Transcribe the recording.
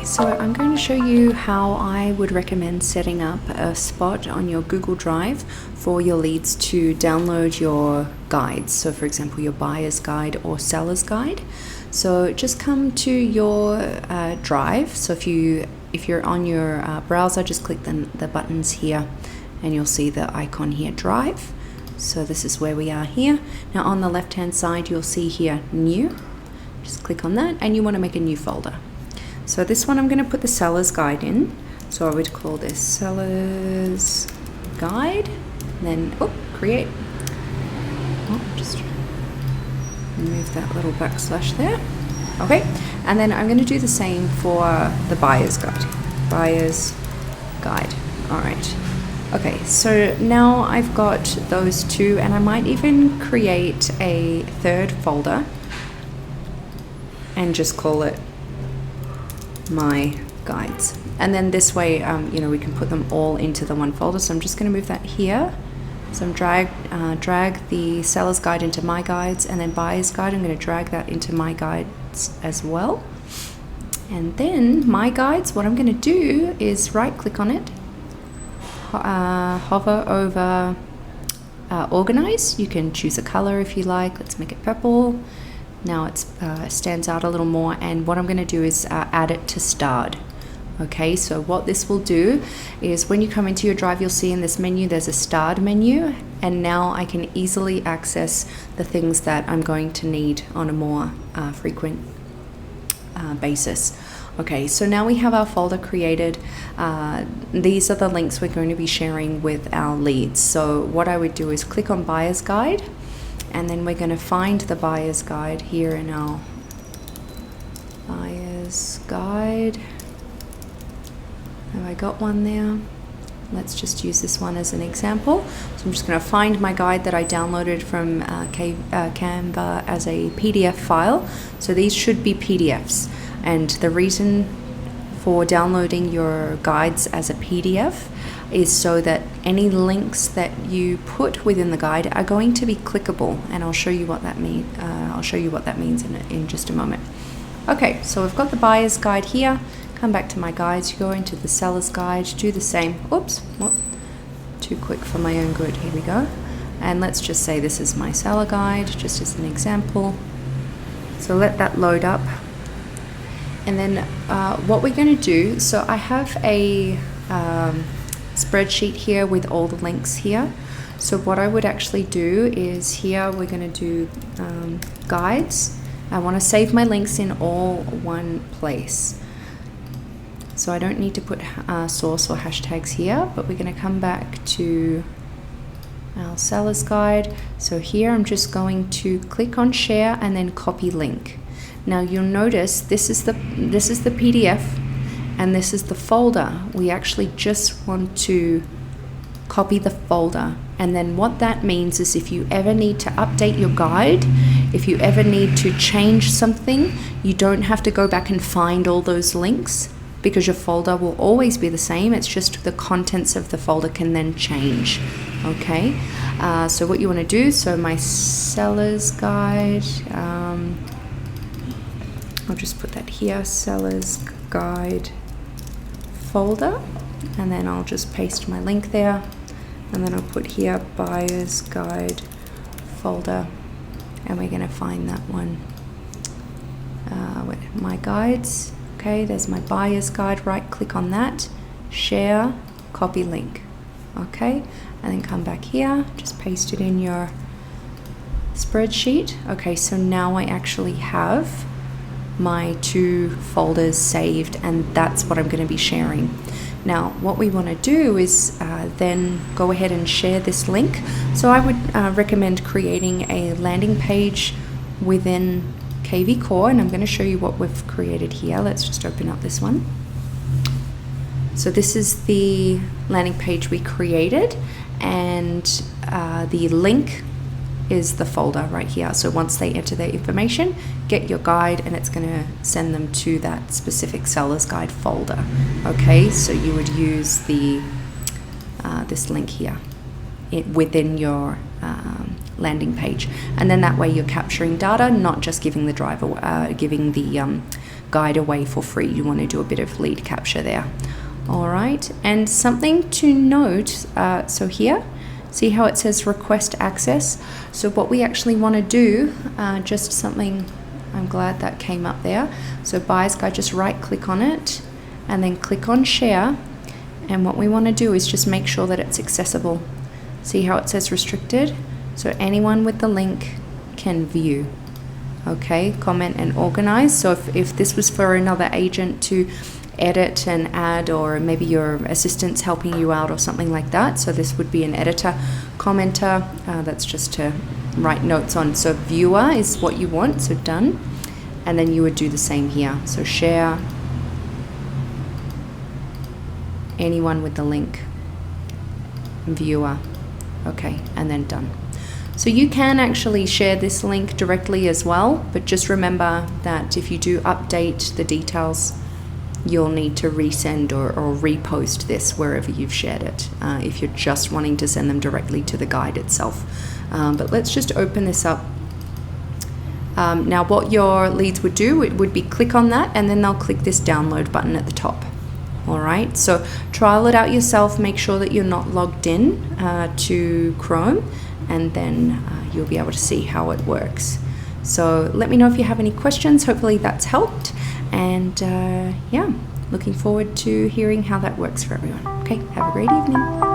Okay, so I'm going to show you how I would recommend setting up a spot on your Google Drive for your leads to download your guides. So for example, your buyer's guide or seller's guide. So just come to your drive. So if you're on your browser, just click the buttons here and you'll see the icon here, Drive. So this is where we are here. Now on the left hand side, you'll see here, New. Just click on that and you want to make a new folder. So this one I'm going to put the seller's guide in. So I would call this seller's guide. And then create. Just remove that little backslash there. Okay, and then I'm going to do the same for the buyer's guide. Buyer's guide. All right. Okay, so now I've got those two, and I might even create a third folder and just call it my guides. And then this way, we can put them all into the one folder. So I'm just going to move that here. So I'm drag the seller's guide into my guides, and then buyer's guide, I'm going to drag that into my guides as well. And then my guides, what I'm going to do is right click on it, hover over organize. You can choose a color if you like. Let's make it purple. Now it stands out a little more, and what I'm going to do is add it to starred. Okay, so what this will do is when you come into your drive, you'll see in this menu there's a starred menu, and now I can easily access the things that I'm going to need on a more frequent basis. Okay, so now we have our folder created. These are the links we're going to be sharing with our leads. So what I would do is click on buyer's guide, and then we're going to find the buyer's guide here in our buyer's guide. Have I got one there? Let's just use this one as an example. So I'm just going to find my guide that I downloaded from Canva as a PDF file. So these should be PDFs. And the reason for downloading your guides as a PDF is so that any links that you put within the guide are going to be clickable, and I'll show you what that means. In just a moment. Okay, so we've got the buyer's guide here. Come back to my guides. You go into the seller's guide. Do the same. Oops, too quick for my own good. Here we go. And let's just say this is my seller guide, just as an example. So let that load up. And then what we're going to do, so I have a spreadsheet here with all the links here. So what I would actually do is here we're going to do guides. I want to save my links in all one place. So I don't need to put source or hashtags here, but we're going to come back to our seller's guide. So here I'm just going to click on share and then copy link. Now you'll notice this is the PDF and this is the folder. We actually just want to copy the folder. And then what that means is if you ever need to update your guide, if you ever need to change something, you don't have to go back and find all those links, because your folder will always be the same. It's just the contents of the folder can then change. Okay, so what you want to do, so my seller's guide, I'll just put that here, seller's guide folder, and then I'll just paste my link there, and then I'll put here buyer's guide folder, and we're going to find that one. My guides. Okay, there's my buyer's guide. Right click on that, share, copy link. Okay, and then come back here, just paste it in your spreadsheet. Okay, so now I actually have my two folders saved, and that's what I'm going to be sharing. Now what we want to do is then go ahead and share this link. So I would recommend creating a landing page within KV Core, and I'm going to show you what we've created here. Let's just open up this one. So this is the landing page we created, and the link is the folder right here. So once they enter their information, get your guide, and it's going to send them to that specific seller's guide folder. Okay, so you would use the this link here within your landing page, and then that way you're capturing data, not just giving the driver, giving the guide away for free. You want to do a bit of lead capture there. All right, and something to note, so here, see how it says request access? So what we actually want to do, just something, I'm glad that came up there. So buyer's guide, just right click on it and then click on share. And what we want to do is just make sure that it's accessible. See how it says restricted? So anyone with the link can view. Okay, comment and organize. So if this was for another agent to edit and add, or maybe your assistant's helping you out or something like that, so this would be an editor, commenter, that's just to write notes on. So viewer is what you want, so done, and then you would do the same here. So share, anyone with the link, viewer, okay, and then done. So you can actually share this link directly as well, but just remember that if you do update the details, you'll need to resend or repost this wherever you've shared it, if you're just wanting to send them directly to the guide itself. But let's just open this up. Now what your leads would do, it would be click on that and then they'll click this download button at the top. All right, so trial it out yourself, make sure that you're not logged in to Chrome, and then you'll be able to see how it works. So let me know if you have any questions. Hopefully that's helped. And yeah, looking forward to hearing how that works for everyone. Okay, have a great evening.